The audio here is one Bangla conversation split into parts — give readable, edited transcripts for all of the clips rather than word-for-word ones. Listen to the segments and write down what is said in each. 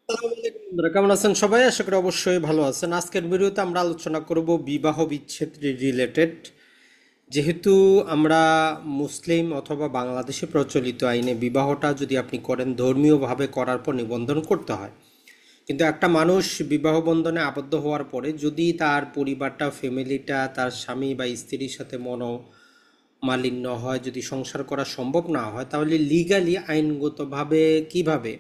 আসসালামু আলাইকুম বন্ধুরা, কেমন আছেন সবাই? আশা করি অবশ্যই ভালো আছেন। আজকের ভিডিওতে আমরা আলোচনা করব বিবাহ বিচ্ছেদ রিলেটেড। যেহেতু আমরা মুসলিম অথবা বাংলাদেশে প্রচলিত আইনে বিবাহটা যদি আপনি করেন ধর্মীয়ভাবে করার পর নিবন্ধন করতে হয়। কিন্তু একটা মানুষ বিবাহ বন্ধনে আবদ্ধ হওয়ার পরে যদি তার পরিবারটা, ফ্যামিলিটা, তার স্বামী বা স্ত্রীর সাথে মালিন্য হয়, যদি সংসার করা সম্ভব না হয়, তাহলে লিগালি আইনগতভাবে কিভাবে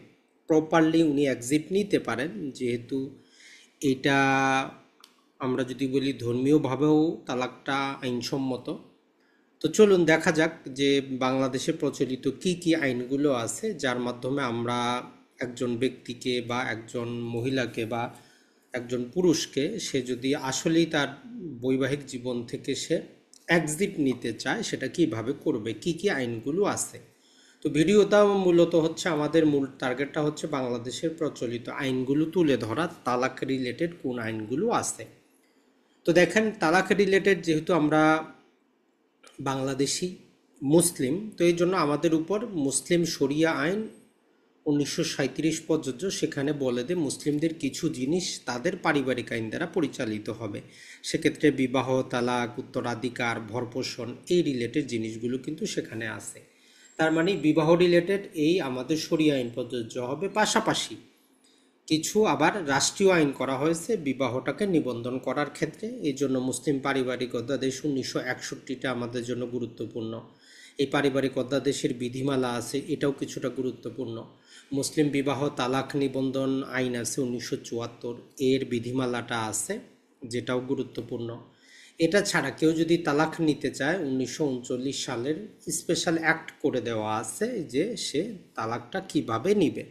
প্রপারলি উনি এক্সিট নিতে পারেন। যেহেতু এটা আমরা যদি বলি ধর্মীয়ভাবেও তালাকটা আইনসম্মত। তো চলুন দেখা যাক যে বাংলাদেশে প্রচলিত কি কি আইনগুলো আছে যার মাধ্যমে আমরা একজন ব্যক্তিকে বা একজন মহিলাকে বা একজন পুরুষকে, সে যদি আসলেই তার বৈবাহিক জীবন থেকে সে এক্সিট নিতে চায় সেটা কিভাবে করবে, কি কি আইনগুলো আছে। তো ভিডিওটা মূলত হচ্ছে, আমাদের মূল টার্গেটটা হচ্ছে বাংলাদেশের প্রচলিত আইনগুলো তুলে ধরা, তালাক রিলেটেড কোন আইনগুলো আছে। তো দেখেন, তালাক রিলেটেড যেহেতু আমরা বাংলাদেশি মুসলিম, তো এই জন্য আমাদের উপর মুসলিম শরিয়া আইন 1937 প্রযোজ্য। সেখানে বলে যে মুসলিমদের কিছু জিনিস তাদের পারিবারিক আইন দ্বারা পরিচালিত হবে। সেক্ষেত্রে বিবাহ, তালাক, উত্তরাধিকার, ভরণপোষণ, এই রিলেটেড জিনিসগুলো কিন্তু সেখানে আছে। তার মানে বিবাহ রিলেটেড এই আমাদের শরিয়া আইন প্রযোজ্য হবে। পাশাপাশি কিছু আবার রাষ্ট্রীয় আইন করা হয়েছে বিবাহটাকে নিবন্ধন করার ক্ষেত্রে। এই জন্য মুসলিম পারিবারিক অধ্যাদেশ 1961টা আমাদের জন্য গুরুত্বপূর্ণ। এই পারিবারিক অধ্যাদেশের বিধিমালা আছে, এটাও কিছুটা গুরুত্বপূর্ণ। মুসলিম বিবাহ তালাক নিবন্ধন আইন আছে 1974, এর বিধিমালাটা আছে, যেটাও গুরুত্বপূর্ণ। এটা ছাড়া কেউ যদি তালাক নিতে চায়, 1939 সালের স্পেশাল অ্যাক্ট করে দেওয়া আছে যে সে তালাকটা কিভাবে নিবে।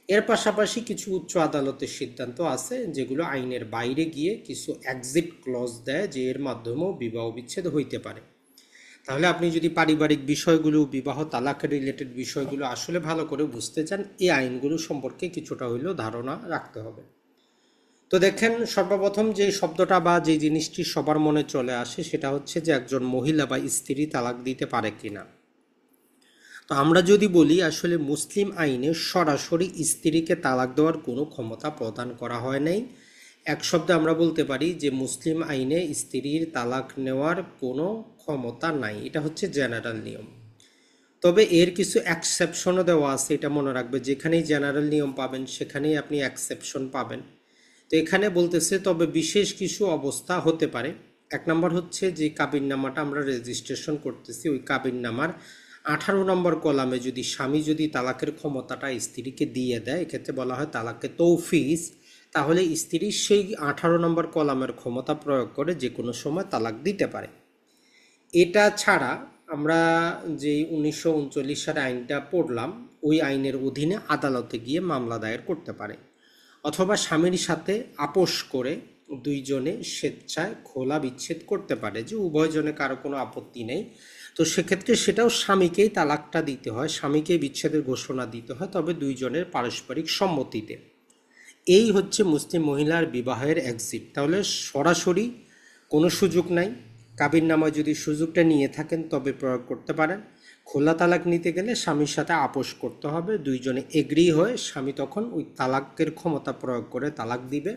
এর পাশাপাশি কিছু উচ্চ আদালতের সিদ্ধান্ত আছে যেগুলো আইনের বাইরে গিয়ে কিছু এক্সিট ক্লজ দেয়, যে এর মাধ্যমেও বিবাহ বিচ্ছেদ হইতে পারে। তাহলে আপনি যদি পারিবারিক বিষয়গুলো, বিবাহ তালাক রিলেটেড বিষয়গুলো আসলে ভালো করে বুঝতে চান, এই আইনগুলো সম্পর্কে কিছুটা হইলেও ধারণা রাখতে হবে। তো দেখেন, সর্বপ্রথম যে শব্দটা বা যে জিনিসটি সবার মনে চলে আসে সেটা হচ্ছে যে একজন মহিলা বা স্ত্রী তালাক দিতে পারে কিনা। তো আমরা যদি বলি, আসলে মুসলিম আইনে সরাসরি স্ত্রীকে তালাক দেওয়ার কোনো ক্ষমতা প্রদান করা হয় নাই। এক শব্দে আমরা বলতে পারি যে মুসলিম আইনে স্ত্রীর তালাক নেওয়ার কোনো ক্ষমতা নাই। এটা হচ্ছে জেনারেল নিয়ম। তবে এর কিছু এক্সেপশনও দেওয়া আছে, এটা মনে রাখবে। যেখানেই জেনারেল নিয়ম পাবেন সেখানেই আপনি এক্সেপশন পাবেন। তো এখানে বলতেছে তবে বিশেষ কিছু অবস্থা হতে পারে। এক নম্বর হচ্ছে যে কাবিননামাটা আমরা রেজিস্ট্রেশন করতেছি, ওই কাবিননামার 18 নম্বর কলামে যদি স্বামী যদি তালাকের ক্ষমতাটা স্ত্রীকে দিয়ে দেয়, এক্ষেত্রে বলা হয় তালাকে তৌফিজ, তাহলে স্ত্রী সেই 18 নম্বর কলামের ক্ষমতা প্রয়োগ করে যে কোনো সময় তালাক দিতে পারে। এটা ছাড়া আমরা যে 1939 সালে আইনটা পড়লাম, ওই আইনের অধীনে আদালতে গিয়ে মামলা দায়ের করতে পারে, অথবা স্বামীর সাথে আপোষ করে দুইজনে স্বেচ্ছায় খোলা বিচ্ছেদ করতে পারে, যে উভয়জনে কারো কোনো আপত্তি নেই। তো সেক্ষেত্রে সেটাও স্বামীকেই তালাকটা দিতে হয়, স্বামীকেই বিচ্ছেদের ঘোষণা দিতে হয়, তবে দুইজনের পারস্পরিক সম্মতিতে। এই হচ্ছে মুসলিম মহিলার বিবাহের এক্সিট। তাহলে সরাসরি কোনো সুযোগ নাই। কাবিননামায় যদি সুযোগটা নিয়ে থাকেন তবে প্রয়োগ করতে পারেন। খোলা তালাক নিতে গেলে স্বামীর সাথে আপোষ করতে হবে, দুইজনে এগ্রি হয়ে স্বামী তখন ওই তালাকের ক্ষমতা প্রয়োগ করে তালাক দিবে।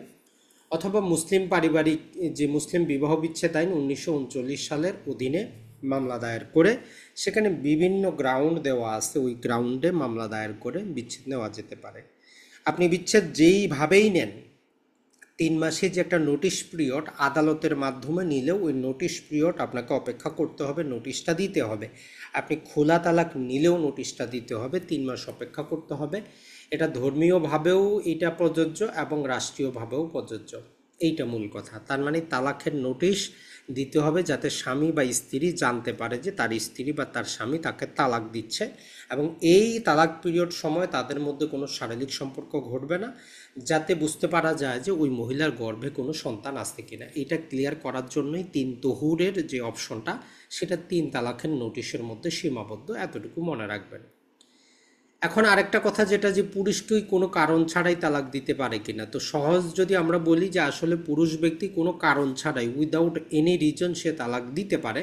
অথবা মুসলিম পারিবারিক, যে মুসলিম বিবাহ বিচ্ছেদ আইন 1939 সালের অধীনে মামলা দায়ের করে, সেখানে বিভিন্ন গ্রাউন্ড দেওয়া আছে, ওই গ্রাউন্ডে মামলা দায়ের করে বিচ্ছেদ নেওয়া যেতে পারে। আপনি বিচ্ছেদ যেইভাবেই নেন, 3 মাসে যে একটা নোটিশ পিরিয়ড আদালতের মাধ্যমে নিলেও ওই নোটিশ পিরিয়ড আপনাকে অপেক্ষা করতে হবে, নোটিশটা দিতে হবে। আপনি খোলা তালাক নিলেও নোটিশটা দিতে হবে, 3 মাস অপেক্ষা করতে হবে। এটা ধর্মীয়ভাবেও এটা প্রযোজ্য এবং রাষ্ট্রীয়ভাবেও প্রযোজ্য। এইটা মূল কথা। তার মানে তালাকের নোটিশ দিতে হবে যাতে স্বামী বা স্ত্রী জানতে পারে যে তার স্ত্রী বা তার স্বামী তাকে তালাক দিচ্ছে, এবং এই তালাক পিরিয়ড সময় তাদের মধ্যে কোনো শারীরিক সম্পর্ক ঘটবে না, যাতে বুঝতে পারা যায় যে ওই মহিলার গর্ভে কোনো সন্তান আছে কিনা। এটা ক্লিয়ার করার জন্যই 3 তহুরের যে অপশনটা, সেটা 3 তালাকের নোটিশের মধ্যে সীমাবদ্ধ, এতটুকু মনে রাখবেন। এখন আরেকটা কথা, যেটা যে পুরুষকেই কোনো কারণ ছাড়াই তালাক দিতে পারে কিনা। তো সহজ যদি আমরা বলি যে আসলে পুরুষ ব্যক্তি কোনো কারণ ছাড়াই, উইদাউট এনি রিজন সে তালাক দিতে পারে।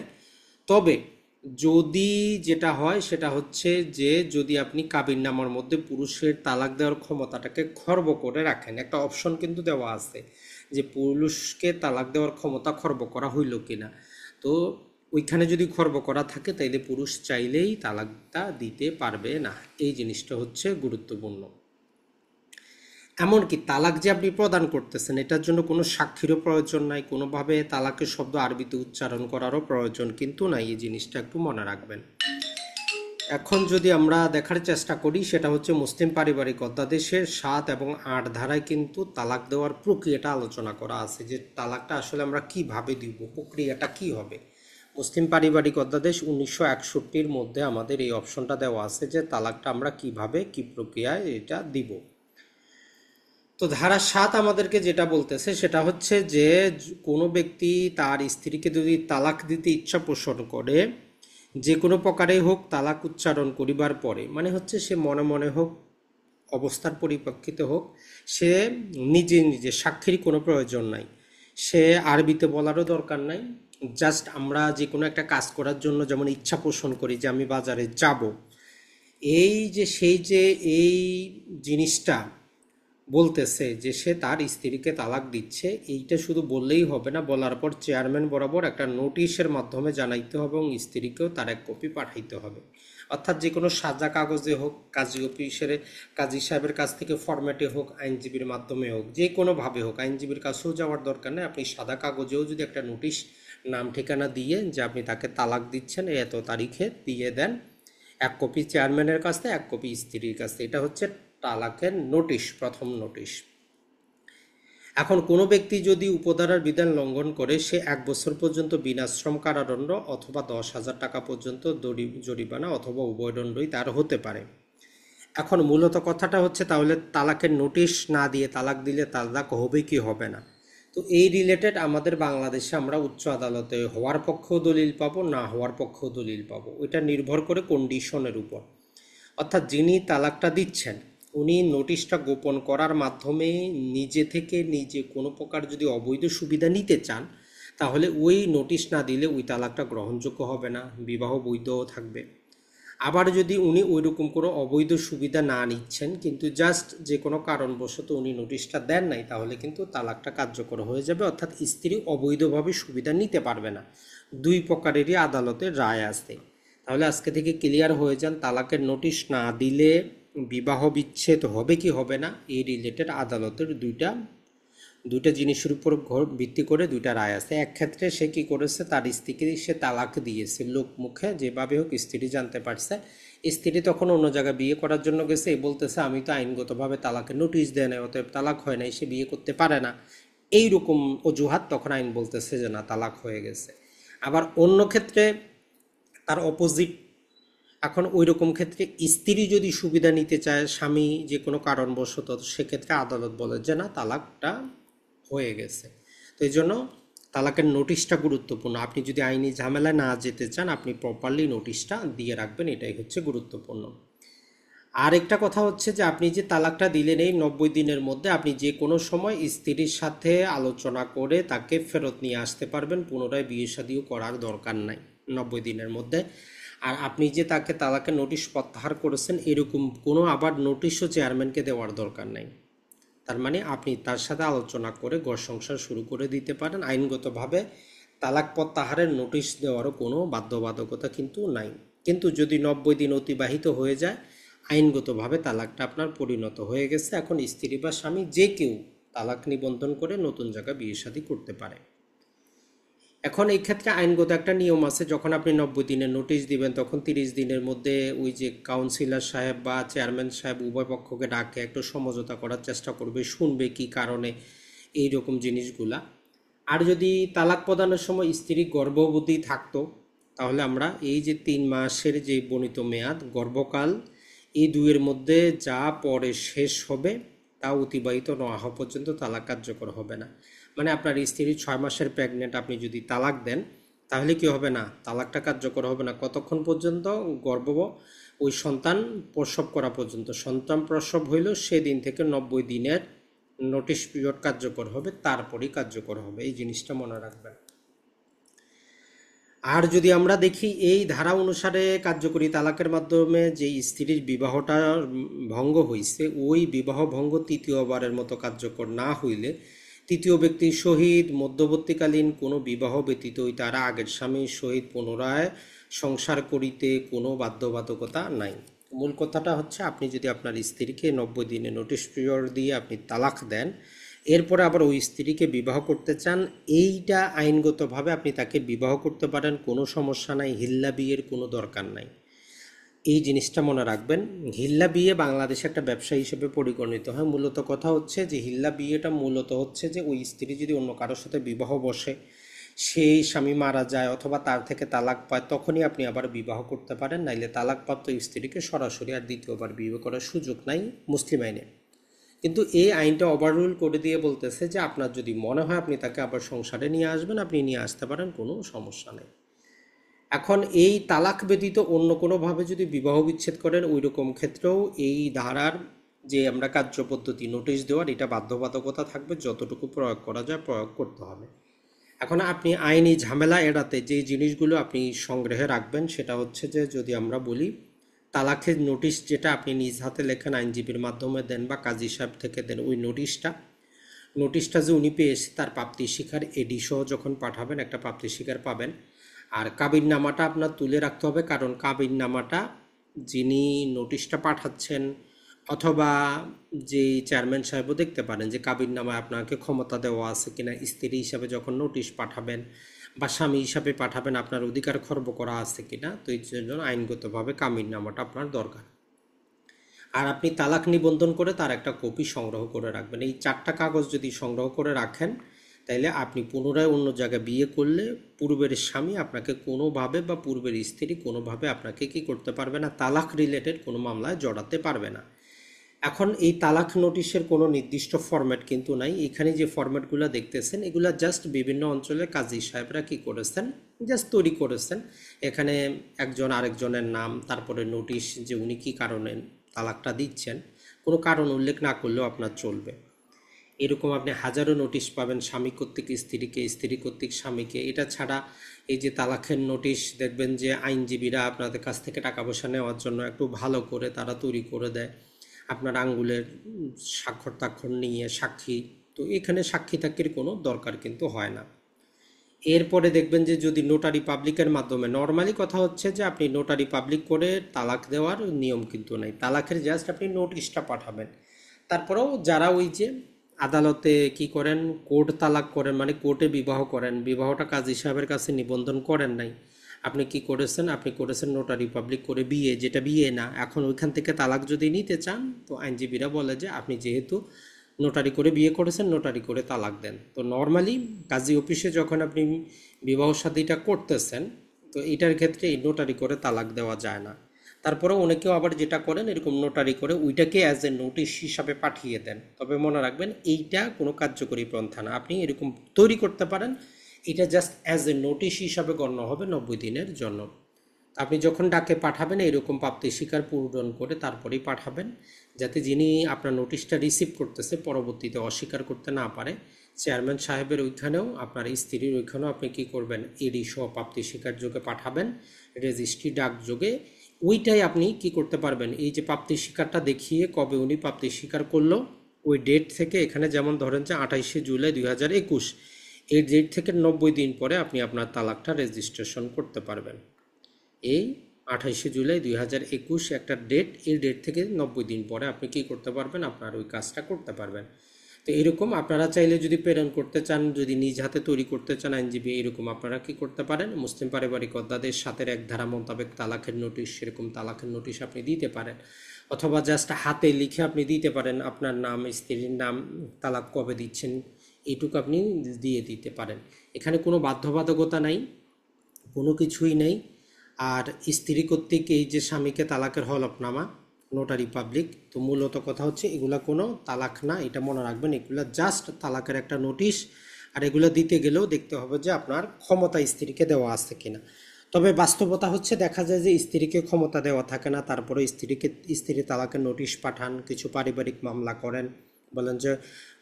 তবে যদি যেটা হয় সেটা হচ্ছে যে যদি আপনি কাবিননামার মধ্যে পুরুষের তালাক দেওয়ার ক্ষমতাটাকে খর্ব করে রাখেন, একটা অপশন কিন্তু দেওয়া আছে যে পুরুষকে তালাক দেওয়ার ক্ষমতা খর্ব করা হইল কিনা। তো ওইখানে যদি খর্ব করা থাকে তাইলে পুরুষ চাইলেই তালাকটা দিতে পারবে না। এই জিনিসটা হচ্ছে গুরুত্বপূর্ণ। এমনকি তালাক যে আপনি প্রদান করতেছেন এটার জন্য কোনো সাক্ষীরও প্রয়োজন নাই, কোনোভাবে তালাকের শব্দ আরবিতে উচ্চারণ করারও প্রয়োজন কিন্তু নাই। এই জিনিসটা একটু মনে রাখবেন। এখন যদি আমরা দেখার চেষ্টা করি সেটা হচ্ছে মুসলিম পারিবারিক অধ্যাদেশের 7 এবং 8 ধারায় কিন্তু তালাক দেওয়ার প্রক্রিয়াটা আলোচনা করা আছে, যে তালাকটা আসলে আমরা কিভাবে দিব, প্রক্রিয়াটা কি হবে। মুসলিম পারিবারিক অধ্যাদেশ 1961-র মধ্যে আমাদের এই অপশনটা দেওয়া আছে যে তালাকটা আমরা কিভাবে কি প্রক্রিয়ায় এটা দিব। তো ধারা 7 আমাদেরকে যেটা বলতেছে সেটা হচ্ছে যে কোনো ব্যক্তি তার স্ত্রীকে যদি তালাক দিতে ইচ্ছা পোষণ করে, যে কোনো প্রকারেই হোক তালাক উচ্চারণ করিবার পরে, মানে হচ্ছে সে মনে মনে হোক অবস্থার পরিপ্রেক্ষিতে হোক, সে নিজে নিজে সাক্ষীর কোনো প্রয়োজন নাই, সে আরবিতে বলারও দরকার নাই। জাস্ট আমরা যে কোনো একটা কাজ করার জন্য যেমন ইচ্ছা পোষণ করি যে আমি বাজারে যাব, এই যে সেই যে এই জিনিসটা বলতেছে যে সে তার স্ত্রীকে তালাক দিচ্ছে, এইটা শুধু বললেই হবে না, বলার পর চেয়ারম্যান বরাবর একটা নোটিশের মাধ্যমে জানাইতে হবে এবং স্ত্রীকেও তার এক কপি পাঠাইতে হবে। অর্থাৎ যে কোনো সাজা কাগজে হোক, কাজী অফিসের কাজী সাহেবের কাছ থেকে ফরম্যাটে হোক, আইনজীবীর মাধ্যমে হোক, যে কোনোভাবে হোক, আইনজীবীর কাছেও যাওয়ার দরকার নেই। আপনি সাদা কাগজেও যদি একটা নোটিশ নাম ঠিকানা দিয়ে যে আপনি তাকে তালাক দিচ্ছেন এত তারিখে দিয়ে দেন, এক কপি চেয়ারম্যানের কাছে, এক কপি স্ত্রীর কাছে, এটা হচ্ছে তালাকের নোটিশ, প্রথম নোটিশ। এখন কোনো ব্যক্তি যদি উপধারার বিধান লঙ্ঘন করে সে 1 বছর পর্যন্ত বিনাশ্রম কারাদণ্ড অথবা 10,000 টাকা পর্যন্ত জরিমানা অথবা উভয় দণ্ডই তার হতে পারে। এখন মূলত কথাটা হচ্ছে তাহলে তালাকের নোটিশ না দিয়ে তালাক দিলে তালাক হবে কি হবে না। তো এই রিলেটেড আমাদের বাংলাদেশে আমরা উচ্চ আদালতে হওয়ার পক্ষেও দলিল পাবো, না হওয়ার পক্ষেও দলিল পাবো। ওইটা নির্ভর করে কন্ডিশনের উপর। অর্থাৎ যিনি তালাকটা দিচ্ছেন উনি নোটিশটা গোপন করার মাধ্যমে নিজে থেকে নিজে কোনো প্রকার যদি অবৈধ সুবিধা নিতে চান তাহলে ওই নোটিশ না দিলে ওই তালাকটা গ্রহণযোগ্য হবে না, বিবাহ বৈধও থাকবে। আবার যদি উনি ওইরকম কোনো অবৈধ সুবিধা না নিচ্ছেন কিন্তু জাস্ট যে কোনো কারণবশত উনি নোটিশটা দেন নাই তাহলে কিন্তু তালাকটা কার্যকর হয়ে যাবে, অর্থাৎ স্ত্রী অবৈধভাবে সুবিধা নিতে পারবে না। দুই প্রকারেরই আদালতের রায় আসে। তাহলে আজকে থেকে ক্লিয়ার হয়ে যান, তালাকের নোটিশ না দিলে বিবাহ বিচ্ছেদ হবে কি হবে না, এই রিলেটেড আদালতের দুইটা জিনিসের উপর ভিত্তি করে দুইটা রায় আছে। এক ক্ষেত্রে সে কি করেছে, তার স্ত্রীকে সে তালাক দিয়েছে, লোক মুখে যেভাবে হোক স্ত্রী জানতে পারছে, স্ত্রী তখন অন্য জায়গায় বিয়ে করার জন্য গেছে, বলতেছে আমি তো আইনগতভাবে তালাকের নোটিশ দেয় নাই, অতএব তালাক হয় নাই, সে বিয়ে করতে পারে না, এইরকম অজুহাত তখন আইন বলতেছে যে না তালাক হয়ে গেছে। আবার অন্য ক্ষেত্রে তার অপোজিট, এখন ওই রকম ক্ষেত্রে স্ত্রী যদি সুবিধা নিতে চায় স্বামী যে কোনো কারণবশত, সেক্ষেত্রে আদালত বলে যে না তালাকটা হয়ে গেছে। তো এই জন্য তালাকের নোটিশটা গুরুত্বপূর্ণ। আপনি যদি আইনি ঝামেলায় না যেতে চান আপনি প্রপারলি নোটিশটা দিয়ে রাখবেন, এটাই হচ্ছে গুরুত্বপূর্ণ। আর একটা কথা হচ্ছে যে আপনি যে তালাকটা দিলেন এই 90 দিনের মধ্যে আপনি যে কোনো সময় স্ত্রীর সাথে আলোচনা করে তাকে ফেরত নিয়ে আসতে পারবেন, পুনরায় বিয়ে শাদিও করার দরকার নাই 90 দিনের মধ্যে। আর আপনি যে তাকে তালাকের নোটিশ প্রত্যাহার করেছেন এরকম কোনো আবার নোটিশও চেয়ারম্যানকে দেওয়ার দরকার নাই। তার মানে আপনি তার সাথে আলোচনা করে ঘর সংসার শুরু করে দিতে পারেন, আইনগতভাবে তালাক প্রত্যাহারের নোটিশ দেওয়ারও কোনো বাধ্যবাধকতা কিন্তু নাই। কিন্তু যদি 90 দিন অতিবাহিত হয়ে যায় আইনগতভাবে তালাকটা আপনার পরিণত হয়ে গেছে, এখন স্ত্রী বা স্বামী যে কেউ তালাক নিবন্ধন করে নতুন জায়গায় বিয়ে শাদী করতে পারে। এখন এই ক্ষেত্রে আইনগত একটা নিয়ম আছে, যখন আপনি 90 দিনের নোটিশ দিবেন তখন 30 দিনের মধ্যে ওই যে কাউন্সিলর সাহেব বা চেয়ারম্যান সাহেব উভয় পক্ষকে ডাকে একটু সমঝোতা করার চেষ্টা করবে, শুনবে কি কারণে এই রকম জিনিসগুলা। আর যদি তালাক প্রদানের সময় স্ত্রী গর্ভবতী থাকতো তাহলে আমরা এই যে 3 মাসের যে বর্ণিত মেয়াদ গর্ভকাল, এই দুইয়ের মধ্যে যা পরে শেষ হবে তা অতিবাহিত না হওয়া পর্যন্ত তালাক কার্যকর হবে না। মানে আপনার স্ত্রী 6 মাসের প্রেগনেন্ট, আপনি যদি তালাক দেন তাহলে কি হবে না, তালাকটা কার্যকর হবে না কতক্ষণ পর্যন্ত, ওই সন্তান প্রসব করা পর্যন্ত। সন্তান প্রসব হইল সেদিন থেকে 90 দিনের নোটিশ পিরিয়ড কার্যকর হবে, তারপরেই কার্যকর হবে। এই জিনিসটা মনে রাখবেন। আর যদি আমরা দেখি এই ধারা অনুসারে কার্যকরী তালাকের মাধ্যমে যে স্ত্রীর বিবাহটা ভঙ্গ হয়েছে, ওই বিবাহ ভঙ্গ তৃতীয়বারের মতো কার্যকর না হইলে তৃতীয় ব্যক্তির সহিত মধ্যবর্তীকালীন কোনো বিবাহ ব্যতীত তারা আগের স্বামীর সহিত পুনরায় সংসার করিতে কোনো বাধ্যবাধকতা নাই। মূল কথাটা হচ্ছে, আপনি যদি আপনার স্ত্রীকে 90 দিনে নোটিশ পিরিয়ড দিয়ে আপনি তালাক দেন, এরপরে আবার ওই স্ত্রীকে বিবাহ করতে চান, এইটা আইনগতভাবে আপনি তাকে বিবাহ করতে পারেন, কোনো সমস্যা নাই, হিল্লা বিয়ের কোনো দরকার নাই। এই জিনিসটা মনে রাখবেন। হিল্লা বিয়ে বাংলাদেশে একটা ব্যবসা হিসেবে পরিগণিত হয়। মূলত কথা হচ্ছে যে হিল্লা বিয়েটা মূলত হচ্ছে যে ওই স্ত্রী যদি অন্য কারোর সাথে বিবাহ বসে, সেই স্বামী মারা যায় অথবা তার থেকে তালাক পায়, তখনই আপনি আবার বিবাহ করতে পারেন, নাইলে তালাকপ্রাপ্ত স্ত্রীকে সরাসরি আর দ্বিতীয়বার বিবাহ করার সুযোগ নাই মুসলিম আইনে। কিন্তু এই আইনটা ওভাররুল করে দিয়ে বলতেছে যে আপনার যদি মনে হয় আপনি তাকে আবার সংসারে নিয়ে আসবেন, আপনি নিয়ে আসতে পারেন, কোনো সমস্যা নেই। এখন এই তালাক ব্যতীত অন্য কোনোভাবে যদি বিবাহ বিচ্ছেদ করেন, ওই রকম ক্ষেত্রেও এই ধারার যে আমরা কার্যপদ্ধতি নোটিশ দেওয়ার, এটা বাধ্যবাধকতা থাকবে, যতটুকু প্রয়োগ করা যায় প্রয়োগ করতে হবে। এখন আপনি আইনি ঝামেলা এড়াতে যে জিনিসগুলো আপনি সংগ্রহে রাখবেন, সেটা হচ্ছে যে যদি আমরা বলি তালাকের নোটিশ যেটা আপনি নিজ হাতে লেখেন, আইনজীবীর মাধ্যমে দেন বা কাজী সাহেব থেকে দেন, ওই নোটিশটা যে উনি পেয়েছে তার প্রাপ্তি স্বীকার এডি সহ যখন পাঠাবেন, একটা প্রাপ্তি স্বীকার পাবেন। আর কাবিননামাটা আপনার তুলে রাখতে হবে, কারণ কাবিননামাটা যিনি নোটিশটা পাঠাচ্ছেন অথবা যে চেয়ারম্যান সাহেবও দেখতে পারেন যে কাবিননামায় আপনাকে ক্ষমতা দেওয়া আছে কিনা, স্ত্রী হিসাবে যখন নোটিশ পাঠাবেন বা স্বামী হিসাবে পাঠাবেন আপনার অধিকার খর্ব করা আছে কিনা। তো এই জন্য আইনগতভাবে কাবিননামাটা আপনার দরকার। আর আপনি তালাক নিবন্ধন করে তার একটা কপি সংগ্রহ করে রাখবেন। এই 4টা কাগজ যদি সংগ্রহ করে রাখেন, তাইলে আপনি পুনরায় অন্য জায়গায় বিয়ে করলে পূর্বের স্বামী আপনাকে কোনোভাবে বা পূর্বের স্ত্রী কোনোভাবে আপনাকে কি করতে পারবে না, তালাক রিলেটেড কোনো মামলায় জড়াতে পারবে না। এখন এই তালাক নোটিশের কোনো নির্দিষ্ট ফরম্যাট কিন্তু নাই। এখানে যে ফরম্যাটগুলো দেখতেছেন, এগুলা জাস্ট বিভিন্ন অঞ্চলে কাজী সাহেবরা কি করেছেন, জাস্ট তৈরি করেছেন। এখানে একজন আরেকজনের নাম, তারপরে নোটিশ যে উনি কী কারণে তালাকটা দিচ্ছেন, কোনো কারণ উল্লেখ না করলেও আপনার চলবে। এরকম আপনি হাজারো নোটিশ পাবেন, স্বামী কর্তৃক স্ত্রীকে, স্ত্রী কর্তৃক স্বামীকে। এটা ছাড়া এই যে তালাকের নোটিশ দেখবেন যে আইনজীবীরা আপনাদের কাছ থেকে টাকা পয়সা নেওয়ার জন্য একটু ভালো করে তারা তৈরি করে দেয়, আপনার আঙ্গুলের স্বাক্ষর টাক্ষর নিয়ে সাক্ষী। তো এখানে সাক্ষী টাক্ষীর কোনো দরকার কিন্তু হয় না। এরপরে দেখবেন যে যদি নোটারি পাবলিকের মাধ্যমে, নর্মালি কথা হচ্ছে যে আপনি নোটারি পাবলিক করে তালাক দেওয়ার নিয়ম কিন্তু নাই, তালাকের জাস্ট আপনি নোটিশটা পাঠাবেন। তারপরেও যারা ওই যে আদালতে কি করেন, কোর্ট তালাক করেন, মানে কোর্টে বিবাহ করেন, বিবাহটা কাজী সাহেবের কাছে নিবন্ধন করেন নাই, আপনি কি করেছেন, আপনি করেছেন নোটারি পাবলিক করে বিয়ে, যেটা বিয়ে না। এখন ওইখান থেকে তালাক যদি নিতে চান, তো আইনজীবীরা বলে যে আপনি যেহেতু নোটারি করে বিয়ে করেছেন, নোটারি করে তালাক দেন। তো নর্মালি কাজী অফিসে যখন আপনি বিবাহ শাদীটা করতেছেন, তো এটার ক্ষেত্রে এই নোটারি করে তালাক দেওয়া যায় না। তারপরে অনেকেও আবার যেটা করেন, এরকম নোটারি করে ওইটাকে অ্যাজ এ নোটিশ হিসাবে পাঠিয়ে দেন। তবে মনে রাখবেন এইটা কোনো কার্যকরী পন্থা না। আপনি এরকম তৈরি করতে পারেন, এটা জাস্ট অ্যাজ এ নোটিশ হিসাবে গণ্য হবে 90 দিনের জন্য। আপনি যখন ডাকে পাঠাবেন, এরকম প্রাপ্তি স্বীকার পূরণ করে তারপরেই পাঠাবেন, যাতে যিনি আপনার নোটিশটা রিসিভ করতেছে পরবর্তীতে অস্বীকার করতে না পারে। চেয়ারম্যান সাহেবের ওইখানেও, আপনার স্ত্রীর ওইখানেও আপনি কি করবেন, এডি সহ প্রাপ্তি স্বীকার যোগে পাঠাবেন, রেজিস্ট্রি ডাক যোগে। ওইটাই আপনি কি করতে পারবেন, এই যে প্রাপ্তি স্বীকারটা দেখিয়ে কবে উনি প্রাপ্তি স্বীকার করলো, ওই ডেট থেকে, এখানে যেমন ধরেন যে 28শে জুলাই 2021, এই ডেট থেকে 90 দিন পরে আপনি আপনার তালাকটা রেজিস্ট্রেশন করতে পারবেন। এই 28শে জুলাই 2021 একটা ডেট, এই ডেট থেকে 90 দিন পরে আপনি কি করতে পারবেন, আপনার ওই কাজটা করতে পারবেন। তো এরকম আপনারা চাইলে যদি প্রেরণ করতে চান, যদি নিজ হাতে তৈরি করতে চান আইনজীবী, এরকম আপনারা কি করতে পারেন, মুসলিম পারিবারিক অধ্যাদেশ 7-এর 1 ধারা মোতাবেক তালাকের নোটিশ, সেরকম তালাকের নোটিশ আপনি দিতে পারেন। অথবা জাস্ট হাতে লিখে আপনি দিতে পারেন, আপনার নাম, স্ত্রীর নাম, তালাক কবে দিচ্ছেন, এইটুকু আপনি দিয়ে দিতে পারেন। এখানে কোনো বাধ্যবাধকতা নাই, কোনো কিছুই নেই। আর স্ত্রী কর্তৃক এই যে স্বামীকে তালাকের হলফনামা, নোটারি পাবলিক, তো মূলত কথা হচ্ছে এগুলা কোনো তালাক না, এটা মনে রাখবেন। এগুলা জাস্ট তালাকের একটা নোটিশ। আর এগুলো দিতে গেলেও দেখতে হবে যে আপনার ক্ষমতা স্ত্রীকে দেওয়া আছে কিনা। তবে বাস্তবতা হচ্ছে দেখা যায় যে স্ত্রীকে ক্ষমতা দেওয়া থাকে না, তারপরে স্ত্রী তালাকের নোটিশ পাঠান, কিছু পারিবারিক মামলা করেন, বলেন যে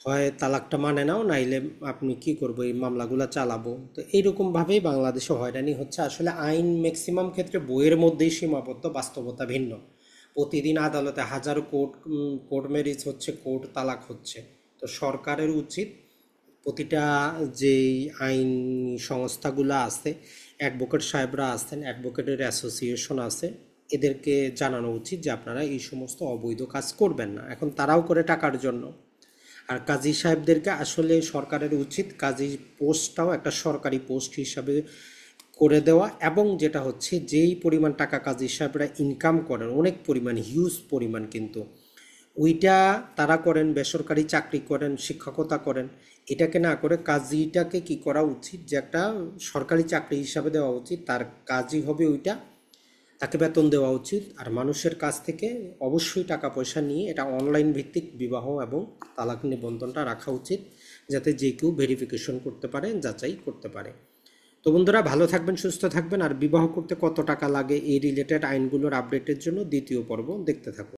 হয় তালাকটা মানে নাও, নাইলে আপনি কি করবো, এই মামলাগুলো চালাবো। তো এইরকমভাবেই বাংলাদেশে হয়রানি হচ্ছে। আসলে আইন ম্যাক্সিমাম ক্ষেত্রে বইয়ের মধ্যেই সীমাবদ্ধ, বাস্তবতা ভিন্ন। প্রতিদিন আদালতে হাজারো কোর্ট ম্যারেজ হচ্ছে, কোর্ট তালাক হচ্ছে। তো সরকারের উচিত প্রতিটা যেই আইন সংস্থাগুলো আছে, অ্যাডভোকেট সাহেবরা আছেন, অ্যাডভোকেটের অ্যাসোসিয়েশন আছে, এদেরকে জানানো উচিত যে আপনারা এই সমস্ত অবৈধ কাজ করবেন না। এখন তারাও করে টাকার জন্য। আর কাজী সাহেবদেরকে আসলে সরকারের উচিত কাজী পোস্টটাও একটা সরকারি পোস্ট হিসাবে করে দেওয়া, এবং যেটা হচ্ছে যেই পরিমাণ টাকা কাজী সাহেবরা ইনকাম করেন, অনেক পরিমাণ, হিউজ পরিমাণ, কিন্তু ওইটা তারা করেন, বেসরকারি চাকরি করেন, শিক্ষকতা করেন, এটাকে না করে কাজীটাকে কি করা উচিত যে একটা সরকারি চাকরি হিসাবে দেওয়া উচিত। তার কাজই হবে ওইটা, তাকে বেতন দেওয়া উচিত। আর মানুষের কাছ থেকে অবশ্যই টাকা পয়সা নিয়ে এটা অনলাইন ভিত্তিক বিবাহ এবং তালাক নিবন্ধনটা রাখা উচিত, যাতে যে কেউ ভেরিফিকেশন করতে পারে, যাচাই করতে পারে। তো বন্ধুরা, ভালো থাকবেন, সুস্থ থাকবেন। আর বিবাহ করতে কত টাকা লাগে এই রিলেটেড আইনগুলোর আপডেটের জন্য দ্বিতীয় পর্ব দেখতে থাকুন।